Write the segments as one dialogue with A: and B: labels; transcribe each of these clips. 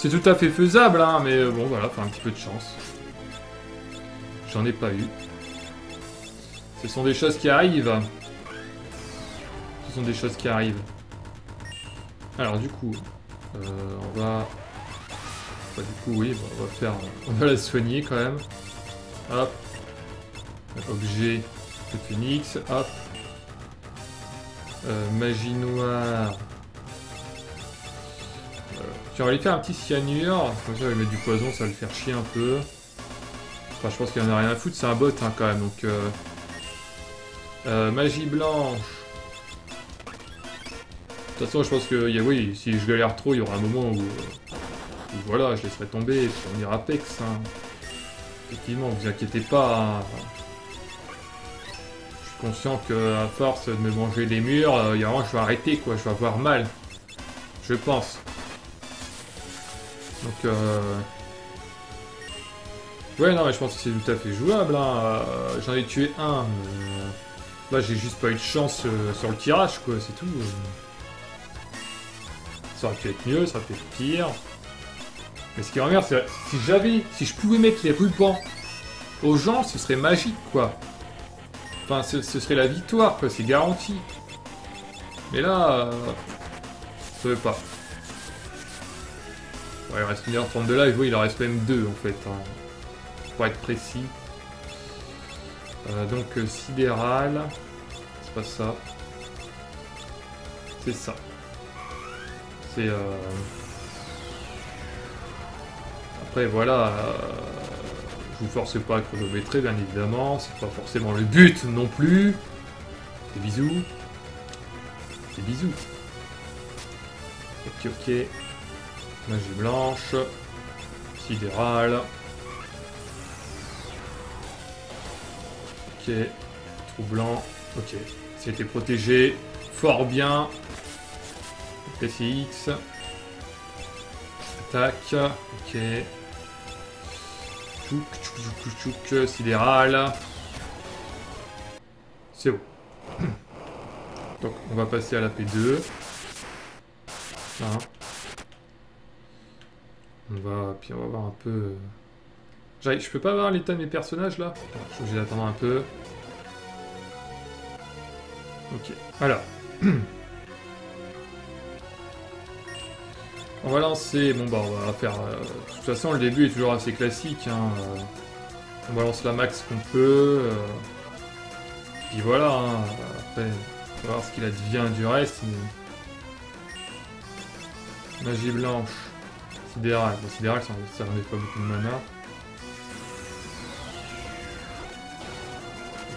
A: C'est tout à fait faisable, hein, mais bon, voilà, faut un petit peu de chance. J'en ai pas eu. Ce sont des choses qui arrivent. Ce sont des choses qui arrivent. Alors, du coup, on va... Bah, du coup, oui, bah, on va faire... On va la soigner, quand même. Hop. Objet de phoenix. Hop. Magie noire. Tiens, on va lui faire un petit cyanure. Comme ça, on va lui mettre du poison, ça va le faire chier un peu. Enfin, je pense qu'il en a rien à foutre, c'est un bot hein, quand même. Donc, magie blanche. De toute façon, je pense que, oui, si je galère trop, il y aura un moment où voilà, je laisserai tomber et puis on ira pex. Hein. Effectivement, vous inquiétez pas. Hein. Je suis conscient que à force de me manger les murs, il y a un moment, je vais arrêter, quoi. Je vais avoir mal. Je pense. Donc, ouais, non, mais je pense que c'est tout à fait jouable. Hein. J'en ai tué un. Là, j'ai juste pas eu de chance sur le tirage, quoi. C'est tout. Ça aurait pu être mieux, ça aurait pu être pire. Mais ce qui m'emmerde, c'est si je pouvais mettre les rubans aux gens, ce serait magique, quoi. Enfin, ce serait la victoire, quoi. C'est garanti. Mais là, je savais pas. Ouais, il reste 1h30 de live. Oui, il en reste même 2, en fait. Hein. Pour être précis. Donc, sidéral. C'est pas ça. C'est ça. C'est... Après, voilà... je vous force pas à chronométrer, bien évidemment. C'est pas forcément le but, non plus. Des bisous. Des bisous. Ok, ok. Magie blanche. Sidéral. Ok. Trou blanc. Ok. C'était protégé. Fort bien. PCX. Attaque. Ok. Tchouk, tchouk, tchouk, tchouk, sidéral. C'est bon. Donc, on va passer à la P2. Hein. Puis on va voir un peu... Je peux pas voir l'état de mes personnages, là? Je suis obligé d'attendre un peu. Ok. Alors. On va lancer... Bon, bah, on va faire... de toute façon, le début est toujours assez classique. Hein. On balance la max qu'on peut. Puis voilà. Hein. Après, on va voir ce qu'il advient du reste. Mais... Magie blanche. Sidéral. Bon, sidéral, ça n'en est pas beaucoup de mana.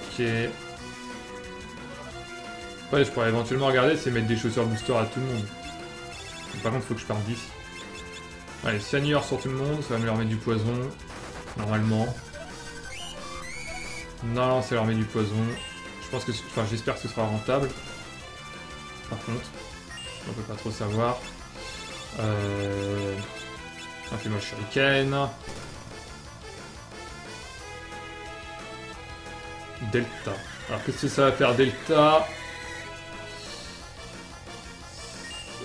A: Ok. Après, je pourrais éventuellement regarder, c'est mettre des chaussures booster à tout le monde. Mais par contre, il faut que je parte d'ici. Allez, cyanure sur tout le monde, ça va me leur mettre du poison. Normalement. Non, ça leur met du poison. Je pense que... Enfin, j'espère que ce sera rentable. Par contre. On peut pas trop savoir. Influence shuriken. Delta. Alors qu'est-ce que ça va faire Delta?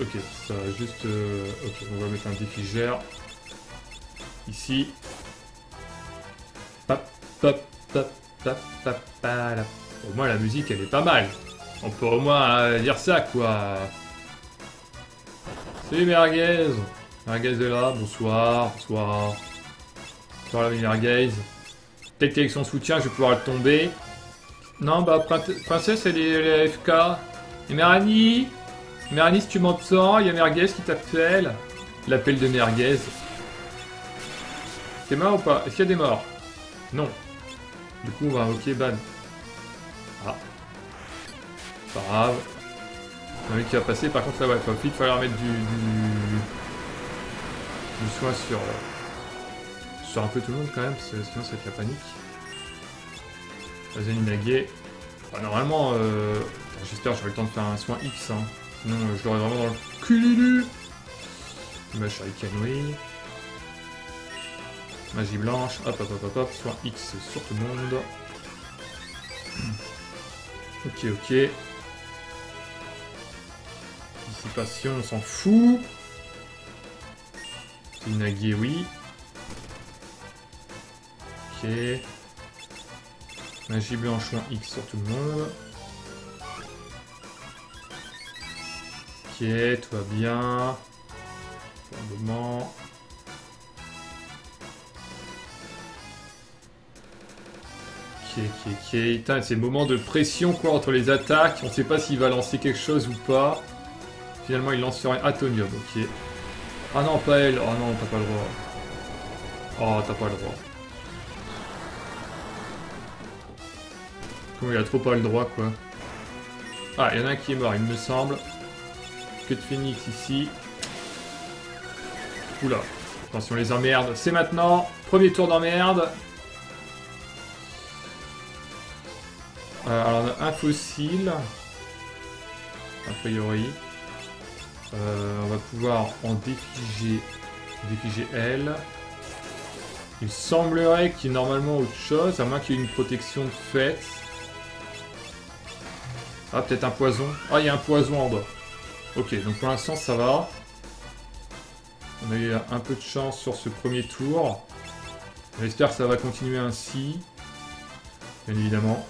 A: Ok, ça va juste... Ok, on va mettre un défigère. Ici. Pap, pap, pap, pap, pap, pap. Au moins la musique elle est pas mal. On peut au moins dire ça quoi. Salut Merguez. Merguez est là, bonsoir, bonsoir. Bonsoir la Merguez. Peut-être qu'avec son soutien je vais pouvoir le tomber. Non bah princesse elle est FK. Et Méranie, si tu m'entends, il y a Merguez qui t'appelle. L'appel de Merguez. T'es mort ou pas? Est-ce qu'il y a des morts? Non. Du coup on va invoquer Ban. Ah. Pas grave. Il y en a un qui va passer, par contre là ouais, il va vite falloir mettre du soin sur un peu tout le monde quand même, parce que sinon ça va être la panique. Vas-y Nage. Bah, normalement, j'espère que j'aurai le temps de faire un soin X, hein. Sinon je l'aurai vraiment dans le cul. Image shuriken, oui. Magie blanche, hop hop hop hop hop, soin X sur tout le monde. Ok, ok. Dissipation, on s'en fout. Nagui, oui. Ok. Magie blanche moins X sur tout le monde. Ok, tout va bien. Pour le moment. Ok. Putain, c'est le moment de pression quoi entre les attaques. On sait pas s'il va lancer quelque chose ou pas. Finalement, il lance sur un Atonium, ok. Ah non, pas elle. Oh non, t'as pas le droit. Oh, t'as pas le droit. Comme il a trop pas le droit, quoi. Ah, il y en a un qui est mort, il me semble. Que de phénix ici. Oula. Attention, les emmerdes. C'est maintenant. Premier tour d'emmerde. Alors, on a un fossile. A priori. On va pouvoir en défiger elle. Il semblerait qu'il y ait normalement autre chose, à moins qu'il y ait une protection de fait. Ah, peut-être un poison. Ah, il y a un poison en bas. Ok, donc pour l'instant ça va. On a eu un peu de chance sur ce premier tour. J'espère que ça va continuer ainsi. Bien évidemment.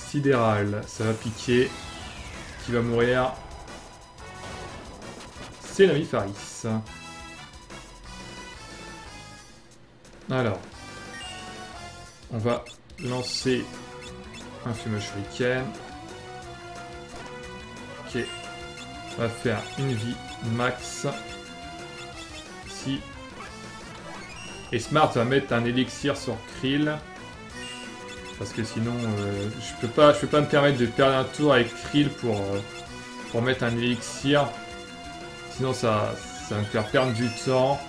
A: Sidéral, ça va piquer. Qui va mourir? C'est l'ami Faris. Alors. On va lancer un fumage shuriken. Ok. On va faire une vie max. Ici. Et Smart va mettre un élixir sur Krill. Parce que sinon, je peux pas me permettre de perdre un tour avec Krill pour mettre un élixir. Sinon, ça va me faire perdre du temps.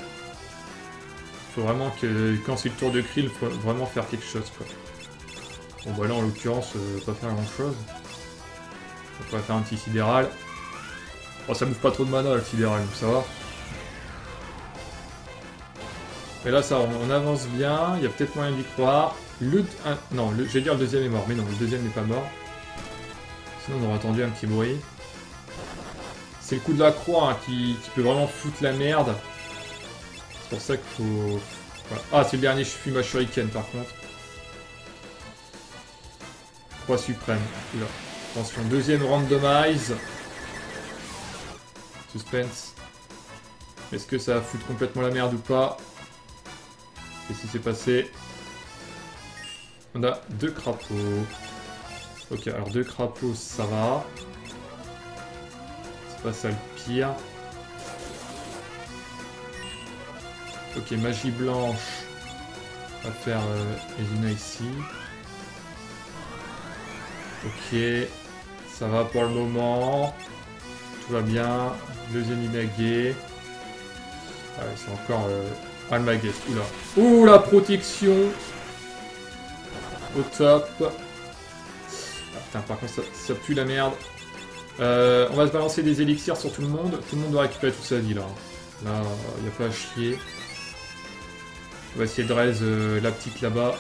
A: Il faut vraiment que, quand c'est le tour de Krill, il faut vraiment faire quelque chose, quoi. Bon, bah là, en l'occurrence, pas faire grand chose. On va faire un petit sidéral. Oh, ça bouffe pas trop de mana, le sidéral, donc ça va. Mais là, ça, on avance bien. Il y a peut-être moyen d'y croire. Non, j'allais dire le deuxième est mort, mais non, le deuxième n'est pas mort. Sinon, on aurait entendu un petit bruit. C'est le coup de la croix hein, qui peut vraiment foutre la merde. C'est pour ça qu'il faut... Voilà. Ah, c'est le dernier fumage shuriken, par contre. Croix suprême. Oula. Attention, deuxième randomize. Suspense. Est-ce que ça va foutre complètement la merde ou pas? Qu'est-ce qui s'est passé? On a 2 crapauds. Ok, alors 2 crapauds, ça va. C'est pas ça le pire. Ok, magie blanche. On va faire Elina ici. Ok, ça va pour le moment. Tout va bien. Deuxième Inagé. Ouais, c'est encore Almagest. Oula. Ouh, la protection. Au top. Ah, putain, par contre, ça pue la merde. On va se balancer des élixirs sur tout le monde. Tout le monde doit récupérer toute sa vie là. Là, il n'y a pas à chier. On va essayer de raise la petite là-bas.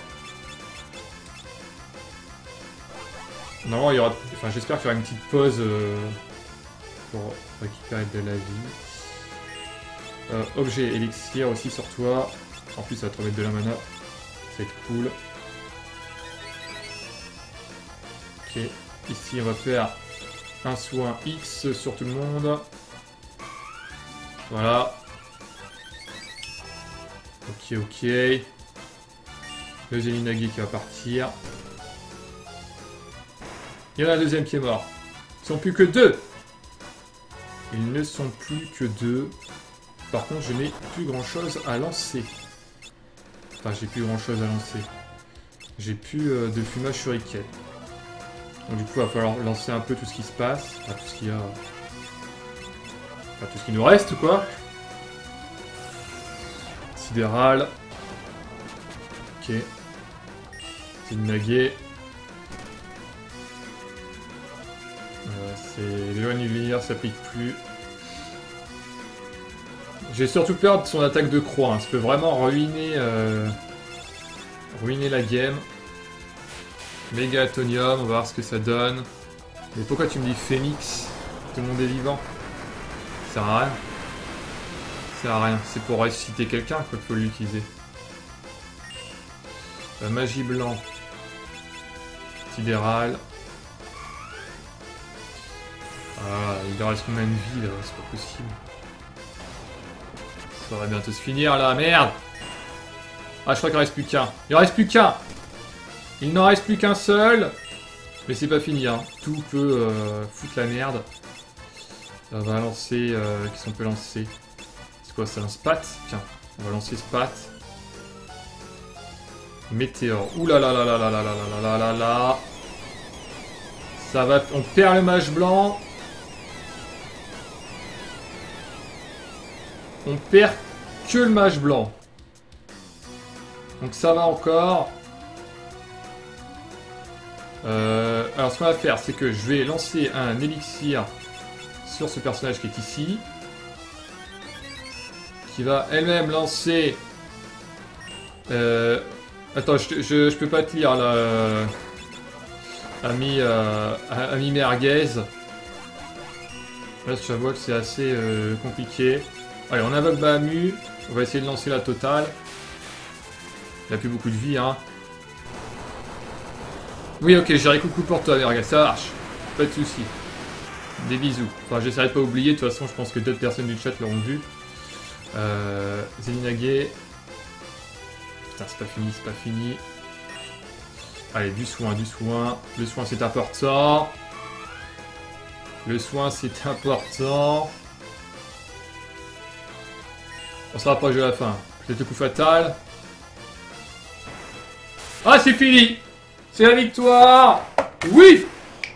A: Normalement, il y aura. Enfin, j'espère qu'il y aura une petite pause pour récupérer de la vie. Objet élixir aussi sur toi. En plus, ça va te remettre de la mana. Ça va être cool. Ok. Ici, on va faire un soin X sur tout le monde. Voilà. Ok. Deuxième Inagé qui va partir. Il y en a un deuxième qui est mort. Ils sont plus que 2. Ils ne sont plus que 2. Par contre, je n'ai plus grand chose à lancer. Enfin, j'ai plus grand chose à lancer. J'ai plus de fumage shuriken. Donc du coup, il va falloir lancer un peu tout ce qui se passe. Enfin, tout ce qu'il y a... Enfin, tout ce qui nous reste, quoi. Sidéral. Ok. C'est une Nagé. C'est... L'éloigne du lumière, ça pique plus. J'ai surtout peur de son attaque de croix. Hein. Ça peut vraiment ruiner... ruiner la game. Méga Atonium, on va voir ce que ça donne. Mais pourquoi tu me dis Phoenix? Tout le monde est vivant. Ça sert à rien. Ça sert à rien. C'est pour ressusciter quelqu'un qu'il faut l'utiliser. Magie blanc. Sidéral. Ah, il leur reste combien de vie là? C'est pas possible. Ça va bientôt se finir là, merde! Ah, je crois qu'il en reste plus qu'un. Il en reste plus qu'un! Il n'en reste plus qu'un seul! Mais c'est pas fini, hein. Tout peut foutre la merde. On va lancer... qu'est-ce qu'on peut lancer? C'est quoi, c'est un spat? Tiens, on va lancer spat. Météore. Ouh là là là là là là là là là là là. Ça va... On perd le mage blanc. On perd que le mage blanc. Donc ça va encore. Alors ce qu'on va faire, c'est que je vais lancer un élixir sur ce personnage qui est ici. Qui va elle-même lancer... Attends, je peux pas te lire là. Ami merguez. Là, je vois que c'est assez compliqué. Allez, on invoque Bahamut. On va essayer de lancer la totale. Il a plus beaucoup de vie, hein. Oui, ok, j'irai coucou pour toi, merguez. Ça marche. Pas de soucis. Des bisous. Enfin, j'essaierai de pas oublier. De toute façon, je pense que d'autres personnes du chat l'auront vu. Zélinagé. Putain, c'est pas fini, c'est pas fini. Allez, du soin, du soin. Le soin, c'est important. Le soin, c'est important. On se rapproche de la fin. Peut-être le coup fatal. Ah, c'est fini! C'est la victoire! Oui!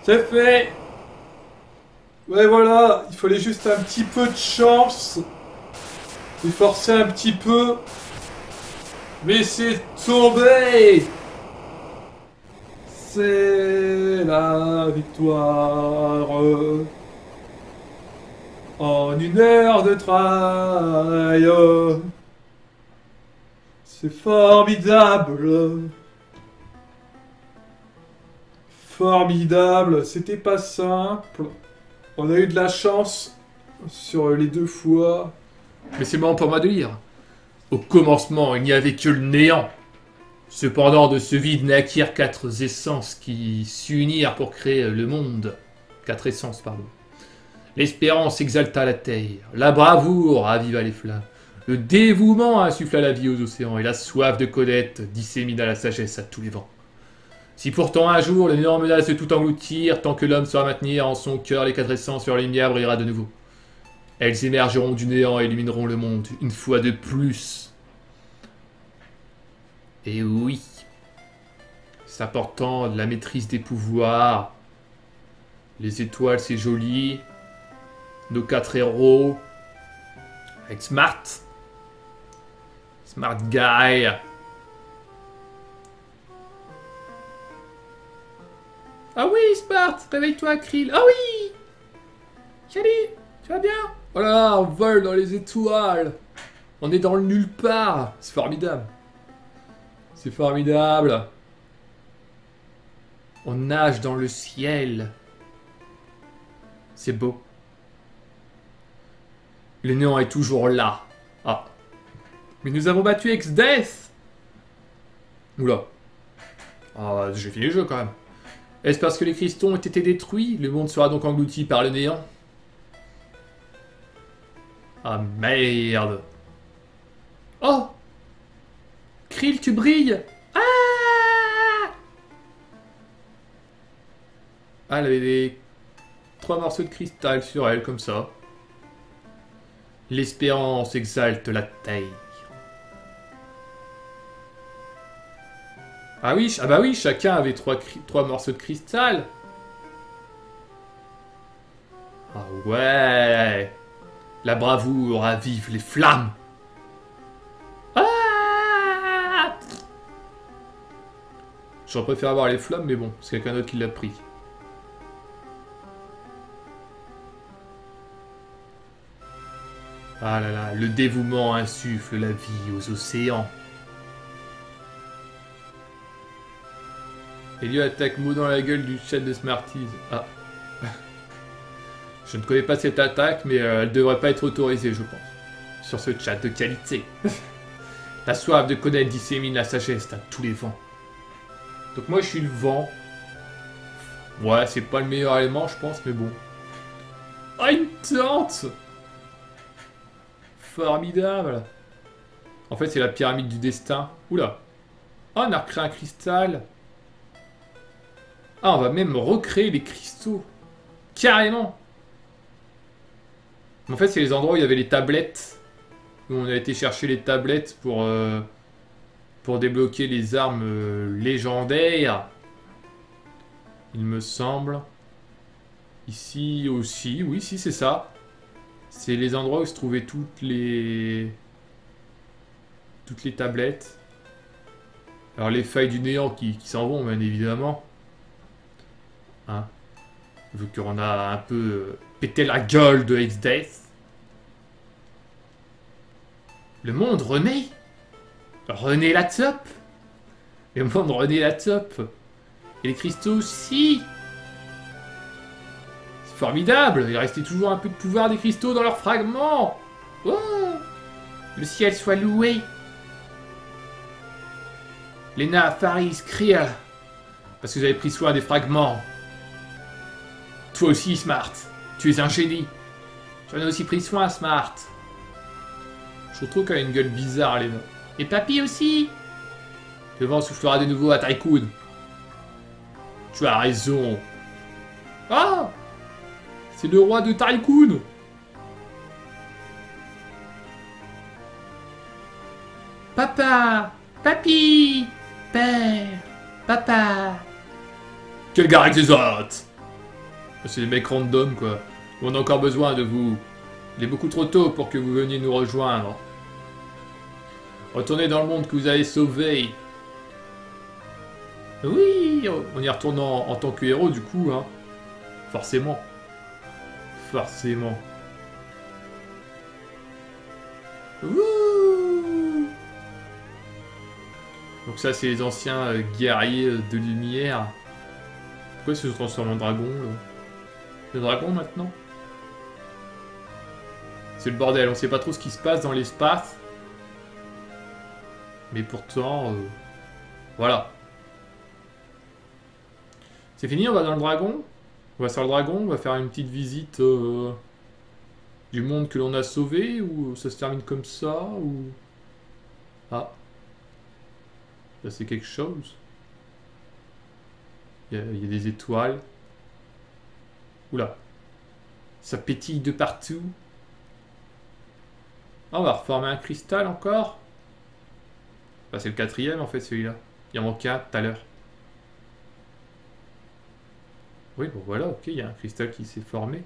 A: C'est fait! Ouais, voilà. Il fallait juste un petit peu de chance. Et forcer un petit peu. Mais c'est tombé! C'est la victoire. En 1 heure de travail. C'est formidable. Formidable. C'était pas simple. On a eu de la chance sur les 2 fois. Mais c'est marrant pour moi de lire. Au commencement, il n'y avait que le néant. Cependant, de ce vide naquirent 4 essences qui s'unirent pour créer le monde. 4 essences, pardon. L'espérance exalta la terre, la bravoure aviva les flammes, le dévouement insuffla la vie aux océans, et la soif de connaître dissémina la sagesse à tous les vents. Si pourtant un jour le néant menace de tout engloutir, tant que l'homme saura maintenir en son cœur les 4 essences, leur lumière brillera de nouveau. Elles émergeront du néant et illumineront le monde, une fois de plus. Et oui, s'apportant de la maîtrise des pouvoirs, les étoiles c'est joli, nos 4 héros, avec Smart Guy. Ah oui, Smart, réveille-toi, Krill. Ah oui! Salut, tu vas bien? Oh là là, on vole dans les étoiles. On est dans le nulle part. C'est formidable. C'est formidable. On nage dans le ciel. C'est beau. Le néant est toujours là. Ah. Mais nous avons battu Exdeath. Oula. Ah, j'ai fini le jeu quand même. Est-ce parce que les cristaux ont été détruits? Le monde sera donc englouti par le néant? Ah merde. Oh! Krill, tu brilles! Ah! Ah, elle avait des 3 morceaux de cristal sur elle, comme ça. L'espérance exalte la terre. Ah oui, ah bah oui, chacun avait 3 morceaux de cristal. Ah ouais. La bravoure ravive les flammes. Ah! J'aurais préféré avoir les flammes, mais bon, c'est quelqu'un d'autre qui l'a pris. Ah là là, le dévouement insuffle la vie aux océans. Elio attaque mot dans la gueule du chat de Smarties. Ah. Je ne connais pas cette attaque, mais elle devrait pas être autorisée, je pense. sur ce chat de qualité. Ta soif de connaître dissémine la sagesse à tous les vents. Donc moi je suis le vent. Ouais, c'est pas le meilleur élément je pense, mais bon. Ah, une tente! Formidable! En fait c'est la pyramide du destin. Oula! Ah, on a recréé un cristal. Ah, on va même recréer les cristaux. Carrément! En fait c'est les endroits où il y avait les tablettes. Où on a été chercher les tablettes pour débloquer les armes légendaires. Il me semble. Ici aussi, oui, si c'est ça. C'est les endroits où se trouvaient toutes les tablettes. Alors les failles du néant qui s'en vont, bien évidemment. Hein. Vu qu'on a un peu pété la gueule de X-Death. Le monde renaît. Renaît la top. Le monde renaît la top. Et les cristaux aussi. C'est formidable. Il restait toujours un peu de pouvoir des cristaux dans leurs fragments. Oh, le ciel soit loué. Lena, Faris, Kriel. Parce que vous avez pris soin des fragments. Toi aussi, Smart. Tu es un génie. J'en ai aussi pris soin, Smart. Je trouve qu'elle a une gueule bizarre, Lena. Et Papy aussi. Le vent soufflera de nouveau à Tycoon. Tu as raison. Ah! C'est le roi de Tycoon. Papa! Papy! Père! Papa! Quel gars exote! C'est des mecs random, quoi. On a encore besoin de vous. Il est beaucoup trop tôt pour que vous veniez nous rejoindre. Retournez dans le monde que vous avez sauvé. Oui, on y retourne en tant que héros, du coup, hein. Forcément. Forcément. Ouh. Donc ça, c'est les anciens guerriers de lumière. Pourquoi ils se transforment en dragon, là? Le dragon, maintenant? C'est le bordel, on sait pas trop ce qui se passe dans l'espace. Mais pourtant, voilà. C'est fini, on va dans le dragon. On va sur le dragon, on va faire une petite visite du monde que l'on a sauvé, ou ça se termine comme ça, ou... Ah. Là, c'est quelque chose. Il y a des étoiles. Oula. Ça pétille de partout. Ah, on va reformer un cristal encore. Bah, c'est le 4e en fait celui-là. Il en manquait un tout à l'heure. Oui, bon voilà, ok, il y a un cristal qui s'est formé.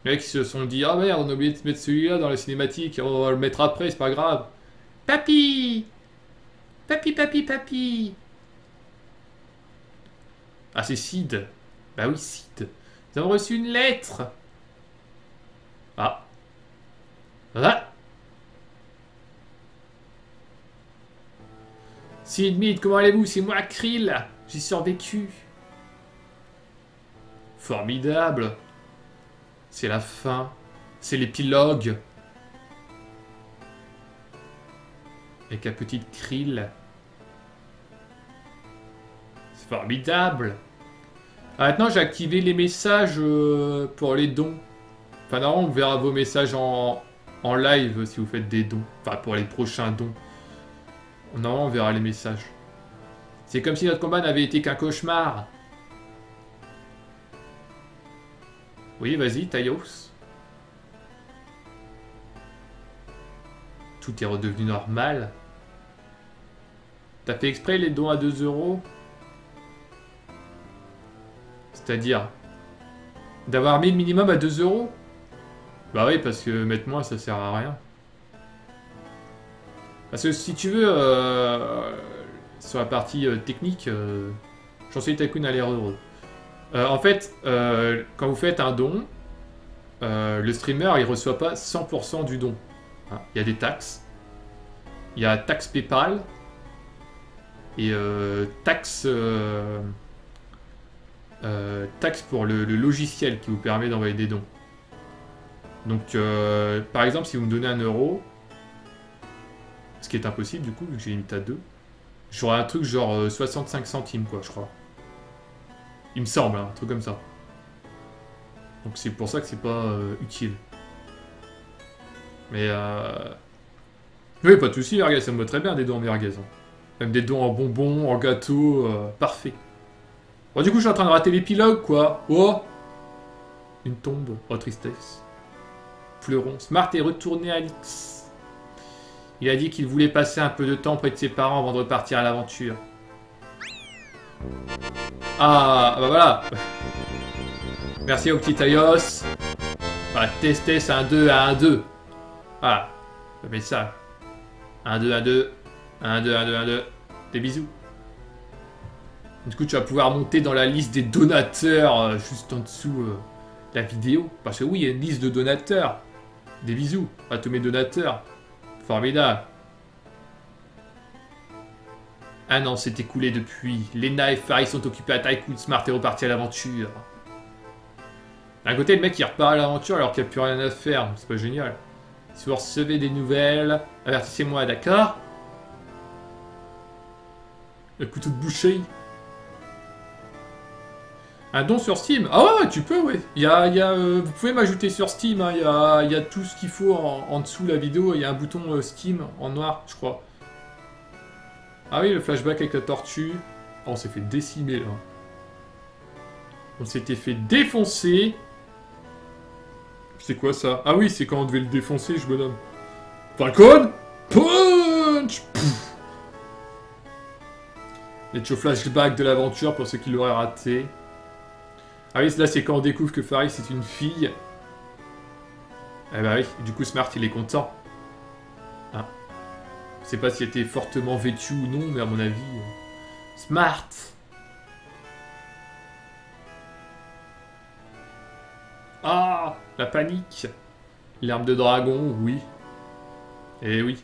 A: Les mecs ils se sont dit, ah merde, on a oublié de mettre celui-là dans la cinématique, on va le mettre après, c'est pas grave. Papy! Papy, papy, papy! Ah, c'est Sid. Bah oui, Sid. Nous avons reçu une lettre. Ah. Ah. Sid Mead, comment allez-vous? C'est moi, Krill. J'ai survécu. Formidable. C'est la fin. C'est l'épilogue. Avec la petite Krill. C'est formidable. Ah, maintenant, j'ai activé les messages pour les dons. Enfin, normalement, on verra vos messages en live si vous faites des dons. Enfin, pour les prochains dons. Normalement, on verra les messages. C'est comme si notre combat n'avait été qu'un cauchemar. Oui, vas-y, Taïos. Tout est redevenu normal. T'as fait exprès les dons à 2 €? C'est-à-dire d'avoir mis le minimum à 2 €? Bah oui, parce que mettre moins, ça sert à rien. Parce que si tu veux, sur la partie technique, Chancelier Tycoon a l'air heureux. En fait, quand vous faites un don, le streamer, il reçoit pas 100% du don. Hein, il y a des taxes. Il y a taxe PayPal et taxe pour le logiciel qui vous permet d'envoyer des dons. Donc, par exemple, si vous me donnez 1 €, Ce qui est impossible, du coup, vu que j'ai limité à 2. J'aurais un truc genre 65 centimes, quoi, je crois. Il me semble, hein, un truc comme ça. Donc c'est pour ça que c'est pas utile. Mais oui, pas de soucis, merguez, ça me va très bien des dons en merguez. Hein. Même des dons en bonbons, en gâteau, parfait. Bon, du coup, je suis en train de rater l'épilogue, quoi. Oh! Une tombe. Oh, tristesse. Pleurons. Smart est retourné à l'X. Il a dit qu'il voulait passer un peu de temps près de ses parents avant de repartir à l'aventure. Ah, bah voilà. Merci au petit Taïos. On va tester, c'est un 2 à un 2. Voilà. On va mettre ça. 1, 2, 1, 2. 1, 2, 1, 2, 1, 2. Des bisous. Du coup, tu vas pouvoir monter dans la liste des donateurs juste en dessous de la vidéo. Parce que oui, il y a une liste de donateurs. Des bisous à tous mes donateurs. Formidable. Un an s'est écoulé depuis. Lena et Faris sont occupés à Tycoon. Smart est reparti à l'aventure. D'un côté, le mec il repart à l'aventure alors qu'il n'y a plus rien à faire. C'est pas génial. Si vous recevez des nouvelles, avertissez-moi, d'accord? Le couteau de boucher. Un don sur Steam. Ah ouais, tu peux, ouais. Vous pouvez m'ajouter sur Steam. Hein. Il y a tout ce qu'il faut en dessous de la vidéo. Il y a un bouton Steam en noir, je crois. Ah oui, le flashback avec la tortue. Oh, on s'est fait décimer, là. On s'était fait défoncer. C'est quoi, ça? Ah oui, c'est quand on devait le défoncer, je bonhomme. Falcon Punch. Pouf. Les flashback de l'aventure pour ceux qui l'auraient raté. Ah oui, là, c'est quand on découvre que Faris c'est une fille. Eh bah oui, du coup, Smart, il est content. Hein. Je sais pas s'il était fortement vêtu ou non, mais à mon avis... Smart! Ah! La panique! L'arme de dragon, oui. Eh oui.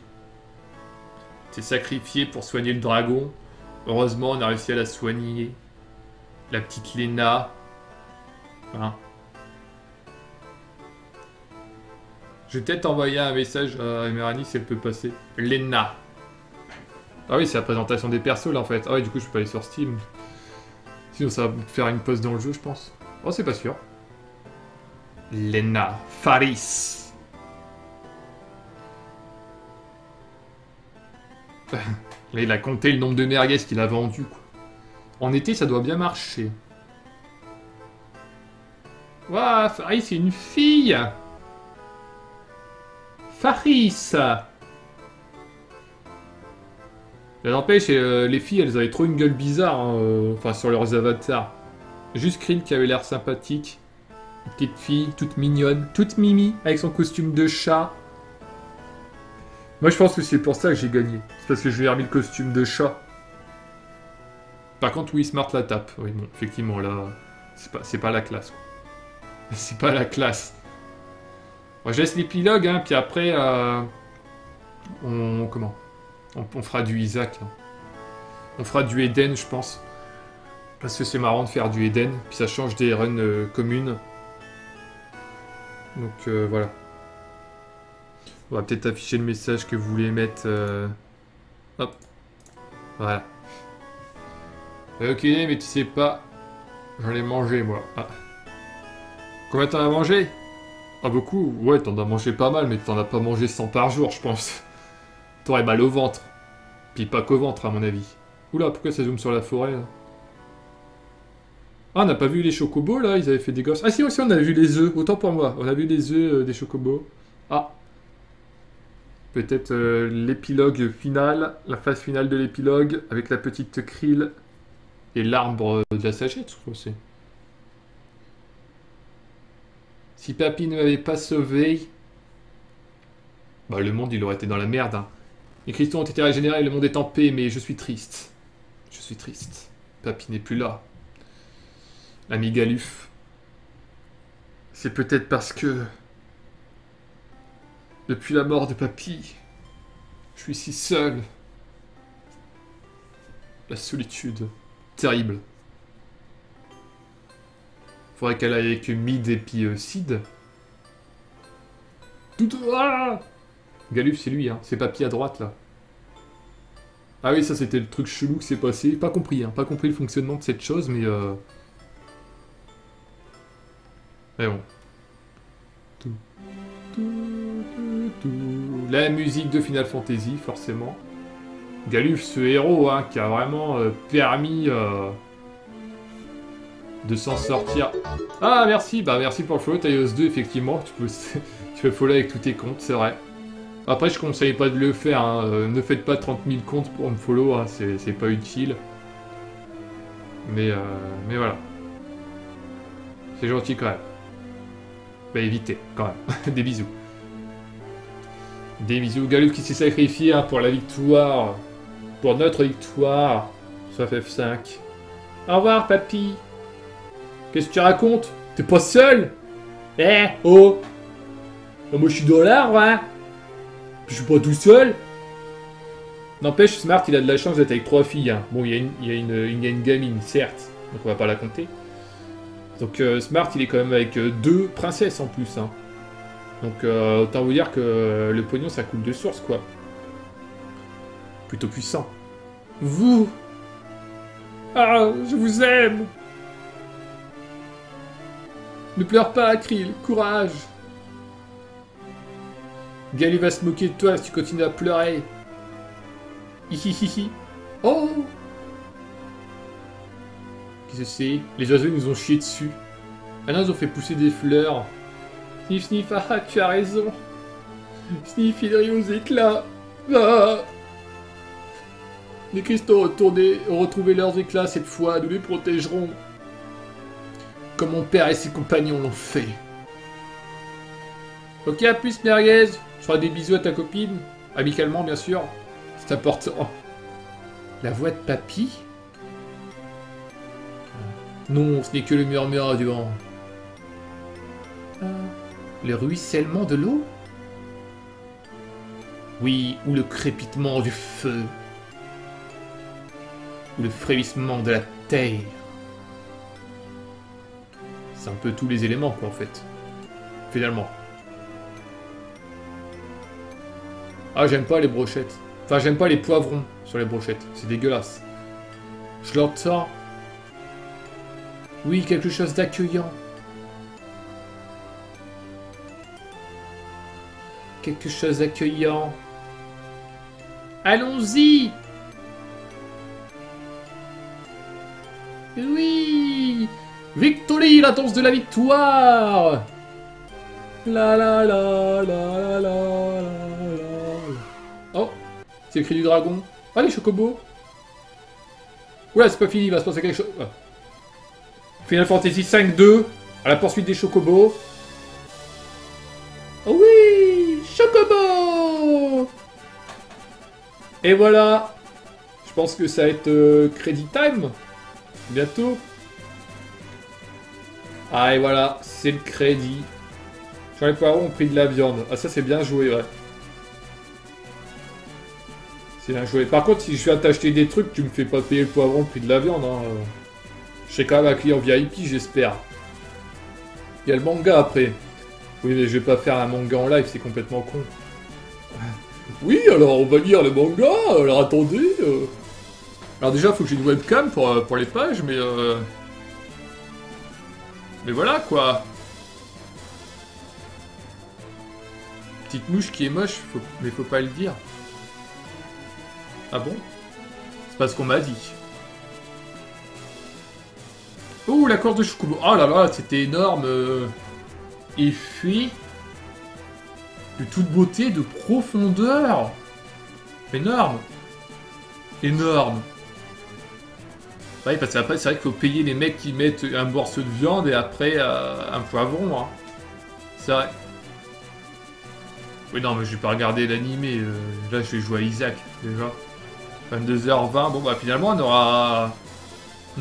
A: C'est sacrifié pour soigner le dragon. Heureusement, on a réussi à la soigner. La petite Lena. Hein. Je vais peut-être envoyer un message à Emerani si elle peut passer. Lena. Ah oui, c'est la présentation des persos là en fait. Ah oui, du coup je peux pas aller sur Steam. Sinon ça va me faire une pause dans le jeu, je pense. Oh, c'est pas sûr. Lena Faris. Là, il a compté le nombre de merguez qu'il a vendu. Quoi. En été, ça doit bien marcher. Waouh, Faris, c'est une fille. Faris. Mais n'empêche, les filles, elles avaient trop une gueule bizarre, hein, enfin sur leurs avatars. Juste Krill qui avait l'air sympathique. Une petite fille, toute mignonne, toute mimi, avec son costume de chat. Moi, je pense que c'est pour ça que j'ai gagné. C'est parce que je lui ai remis le costume de chat. Par contre, oui, Smart la tape. Oui, bon, effectivement, là, c'est pas la classe. C'est pas la classe. Bon, je laisse l'épilogue, hein, puis après, on fera du Isaac. Hein. On fera du Eden, je pense. Parce que c'est marrant de faire du Eden, puis ça change des runs communes. Donc voilà. On va peut-être afficher le message que vous voulez mettre. Hop. Voilà. Ok, mais tu sais pas. J'en ai mangé, moi. Ah. Combien t'en as mangé? Ah, beaucoup? Ouais, t'en as mangé pas mal, mais t'en as pas mangé 100 par jour, je pense. T'aurais mal au ventre. Puis pas qu'au ventre, à mon avis. Oula, pourquoi ça zoome sur la forêt, là? Ah, on n'a pas vu les chocobos, là? Ils avaient fait des gosses. Ah si, aussi, on a vu les œufs. Autant pour moi. On a vu les œufs des chocobos. Ah. Peut-être l'épilogue final. La phase finale de l'épilogue. Avec la petite Krill. Et l'arbre de la sagesse, je crois aussi. Si Papy ne m'avait pas sauvé... Bah, le monde, il aurait été dans la merde, hein. Les cristaux ont été régénérés, le monde est en paix, mais je suis triste. Je suis triste. Papy n'est plus là. L'ami Galuf. C'est peut-être parce que... Depuis la mort de Papy, je suis si seul. La solitude. Terrible. Faudrait qu'elle aille avec Mid et puis Sid. Tout... Ah Galuf, c'est lui, hein. C'est Papy à droite, là. Ah oui, ça c'était le truc chelou qui s'est passé. Pas compris, hein. Pas compris le fonctionnement de cette chose, mais... Mais bon. Tout, tout. La musique de Final Fantasy, forcément. Galuf, ce héros, hein, qui a vraiment permis de s'en sortir. Ah, merci, bah merci pour le follow, Taïos 2, effectivement. Tu peux follow avec tous tes comptes, c'est vrai. Après, je conseille pas de le faire, hein. Ne faites pas 30 000 comptes pour me follow, hein. C'est pas utile. Mais voilà. C'est gentil quand même. Bah évitez, quand même. Des bisous. Des bisous. Galuf qui s'est sacrifié hein, pour la victoire. Pour notre victoire. Sur FF5. Au revoir, papy. Qu'est-ce que tu racontes? T'es pas seul? Eh, oh. Moi, je suis dans l'arbre, hein. Je suis pas tout seul. N'empêche, Smart, il a de la chance d'être avec 3 filles. Hein. Bon, il y a une gamine, certes. Donc on va pas la compter. Donc Smart, il est quand même avec 2 princesses en plus. Hein. Donc autant vous dire que le pognon, ça coule de source, quoi. Plutôt puissant. Vous! Ah, je vous aime! Ne pleure pas, Krill, courage! Gali va se moquer de toi si tu continues à pleurer. Hihihihi. Oh! Qu'est-ce que c'est? Les oiseaux nous ont chié dessus. Ah non, ils ont fait pousser des fleurs. Sniff, sniff, ah, tu as raison. Sniff, il rit aux éclats. Ah! Les cristaux ont retrouvé leurs éclats cette fois, nous les protégerons. Comme mon père et ses compagnons l'ont fait. Ok, à plus, merguez. Je ferai des bisous à ta copine. Amicalement, bien sûr. C'est important. La voix de papy? Non, ce n'est que le murmure du vent. Le ruissellement de l'eau? Oui, ou le crépitement du feu. Ou le frémissement de la terre. C'est un peu tous les éléments, quoi, en fait. Finalement. Ah, j'aime pas les brochettes. Enfin, j'aime pas les poivrons sur les brochettes. C'est dégueulasse. Je l'entends. Oui, quelque chose d'accueillant. Quelque chose d'accueillant. Allons-y! Oui! Victory, la danse de la victoire! La la la la la la la la. Oh! C'est le cri du dragon. Ah, les chocobos! Ouais, c'est pas fini, il va se passer quelque chose. Ah. Final Fantasy 5-2, à la poursuite des chocobos. Oh oui! Chocobo! Et voilà! Je pense que ça va être Credit Time. Bientôt. Ah, et voilà, c'est le crédit. Jean les poivrons ont pris de la viande. Ah, ça, c'est bien joué, ouais. C'est bien joué. Par contre, si je viens t'acheter des trucs, tu me fais pas payer le poivron, le prix de la viande, hein. Je serai quand même un client VIP, j'espère. Il y a le manga après. Oui, mais je vais pas faire un manga en live, c'est complètement con. Oui, alors on va lire le manga, alors attendez. Alors déjà, faut que j'ai une webcam pour les pages, mais... Mais voilà, quoi. Petite mouche qui est moche, mais faut pas le dire. Ah bon? C'est pas ce qu'on m'a dit. Oh, la course de Chocobo. Oh là là, c'était énorme. Et puis... de toute beauté, de profondeur. Énorme. Énorme. Ouais, parce qu'après, c'est vrai qu'il faut payer les mecs qui mettent un morceau de viande et après un poivron. Hein. C'est vrai. Oui, non, mais je vais pas regarder l'animé. Là, je vais jouer à Isaac, déjà. 22h20. Bon, bah, finalement, on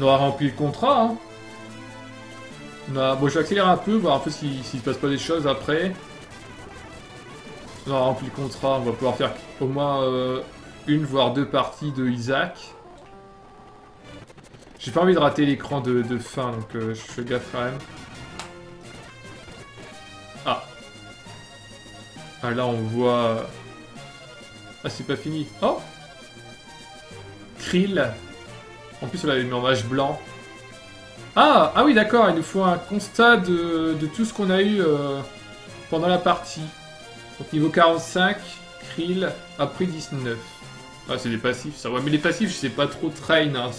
A: aura rempli le contrat. Hein. Bon, je vais accélérer un peu, voir un peu s'il se passe pas des choses après. On aura rempli le contrat. On va pouvoir faire au moins une, voire 2 parties de Isaac. J'ai pas envie de rater l'écran de fin, donc je fais gaffe quand même. Ah. Ah, là, on voit... Ah, c'est pas fini. Oh! Krill. En plus, on l'avait mis en mage blanc. Ah oui, d'accord, il nous faut un constat de tout ce qu'on a eu pendant la partie. Donc niveau 45, Krill, après 19. Ah, c'est des passifs, ça. Ouais, mais les passifs, je sais pas trop train hein,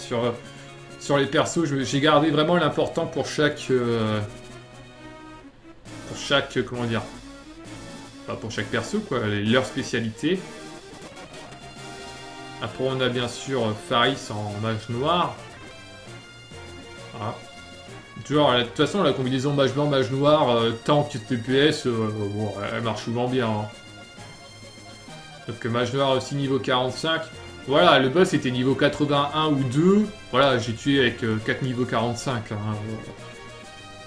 A: sur les persos. J'ai gardé vraiment l'important pour chaque... comment dire... Pas pour chaque perso, quoi. Leur spécialité. Après, on a bien sûr Faris en mage noir. Voilà. Toujours, de toute façon, la combinaison mage blanc, mage noir, tank, TPS, bon, elle marche souvent bien. Hein. Donc mage noir aussi niveau 45. Voilà, le boss était niveau 81 ou 2. Voilà, j'ai tué avec 4 niveaux 45. Hein.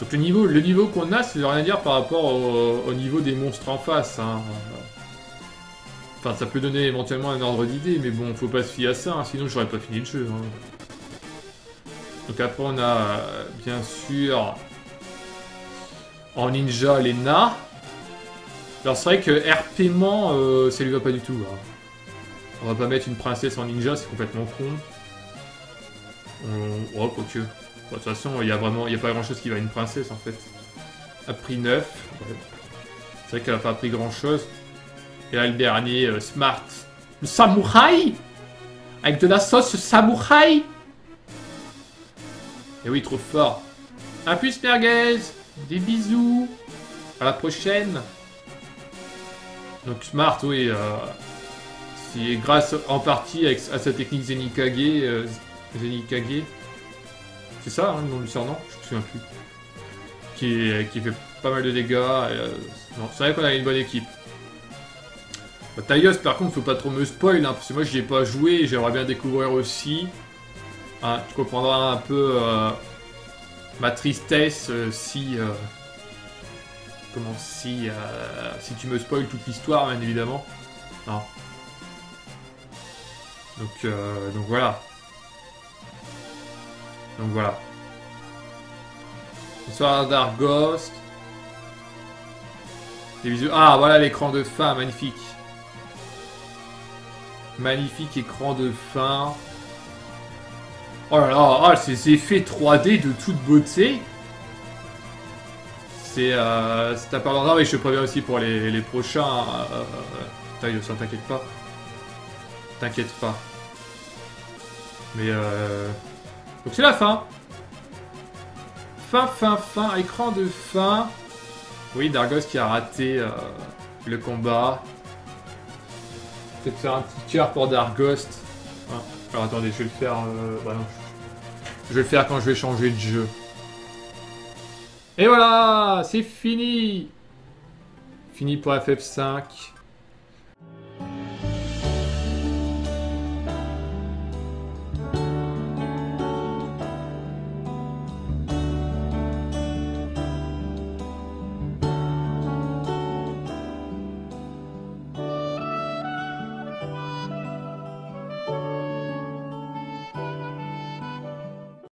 A: Donc le niveau qu'on a, ça veut rien dire par rapport au niveau des monstres en face. Hein. Enfin, ça peut donner éventuellement un ordre d'idée, mais bon, faut pas se fier à ça, hein, sinon j'aurais pas fini le jeu. Hein. Donc après, on a bien sûr en ninja les Na. Alors c'est vrai que RP-ment, ça lui va pas du tout. Hein. On va pas mettre une princesse en ninja, c'est complètement con. Oh, quoique. Bon, de toute façon, il y a pas grand chose qui va à une princesse en fait. A pris 9. Ouais. C'est vrai qu'elle a pas pris grand chose. Et là, le dernier, Smart. Le samouraï. Avec de la sauce samouraï. Et oui, trop fort. Un plus merguez. Des bisous. À la prochaine. Donc Smart, oui. C'est grâce en partie à sa technique Zenikage. Zenikage. C'est ça, hein, le nom du surnom. Je me souviens plus. Qui fait pas mal de dégâts. Non, c'est vrai qu'on a une bonne équipe. Taïos, par contre, faut pas trop me spoil, hein, parce que moi j'y ai pas joué et j'aimerais bien découvrir aussi. Hein, tu comprendras un peu ma tristesse si tu me spoil toute l'histoire, bien évidemment. Hein. Donc voilà. Donc voilà. Bonsoir Darghost. Des bisous. Ah voilà l'écran de fin, magnifique. Magnifique écran de fin. Oh là là, ces effets 3D de toute beauté. C'est à part d'endroit, mais je te préviens aussi pour les prochains. Taille, ça t'inquiète pas. T'inquiète pas. Mais donc c'est la fin. Fin, écran de fin. Oui, Dargos qui a raté le combat. Peut-être faire un petit cœur pour Darghost. Ah, alors attendez, je vais le faire. Bah non. Je vais le faire quand je vais changer de jeu. Et voilà, c'est fini. Fini pour FF5.